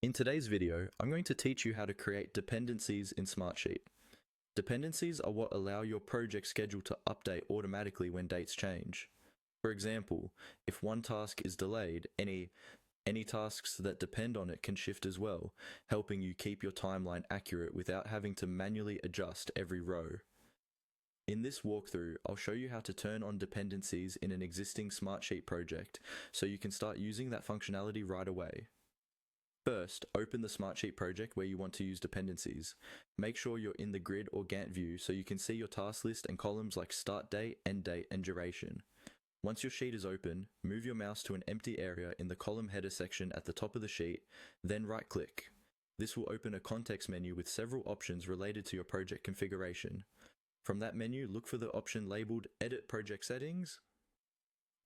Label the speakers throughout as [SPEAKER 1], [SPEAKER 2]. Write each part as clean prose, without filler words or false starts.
[SPEAKER 1] In today's video, I'm going to teach you how to create dependencies in Smartsheet. Dependencies are what allow your project schedule to update automatically when dates change. For example, if one task is delayed, any tasks that depend on it can shift as well, helping you keep your timeline accurate without having to manually adjust every row. In this walkthrough, I'll show you how to turn on dependencies in an existing Smartsheet project so you can start using that functionality right away. First, open the Smartsheet project where you want to use dependencies. Make sure you're in the grid or Gantt view so you can see your task list and columns like start date, end date, and duration. Once your sheet is open, move your mouse to an empty area in the column header section at the top of the sheet, then right-click. This will open a context menu with several options related to your project configuration. From that menu, look for the option labeled Edit Project Settings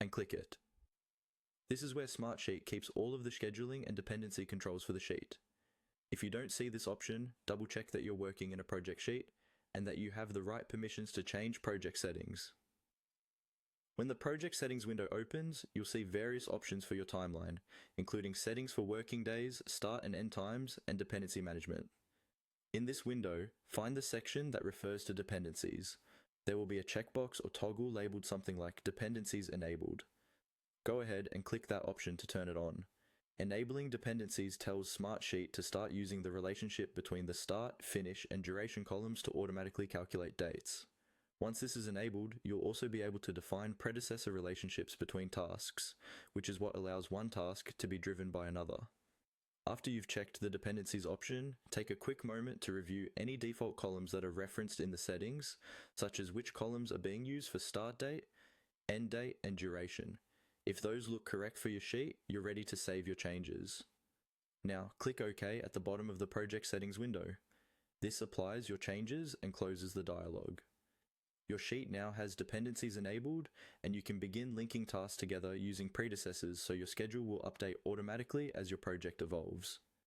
[SPEAKER 1] and click it. This is where Smartsheet keeps all of the scheduling and dependency controls for the sheet. If you don't see this option, double check that you're working in a project sheet and that you have the right permissions to change project settings. When the project settings window opens, you'll see various options for your timeline, including settings for working days, start and end times, and dependency management. In this window, find the section that refers to dependencies. There will be a checkbox or toggle labeled something like Dependencies Enabled. Go ahead and click that option to turn it on. Enabling dependencies tells Smartsheet to start using the relationship between the start, finish, and duration columns to automatically calculate dates. Once this is enabled, you'll also be able to define predecessor relationships between tasks, which is what allows one task to be driven by another. After you've checked the dependencies option, take a quick moment to review any default columns that are referenced in the settings, such as which columns are being used for start date, end date, and duration. If those look correct for your sheet, you're ready to save your changes. Now, click OK at the bottom of the project settings window. This applies your changes and closes the dialog. Your sheet now has dependencies enabled, and you can begin linking tasks together using predecessors so your schedule will update automatically as your project evolves.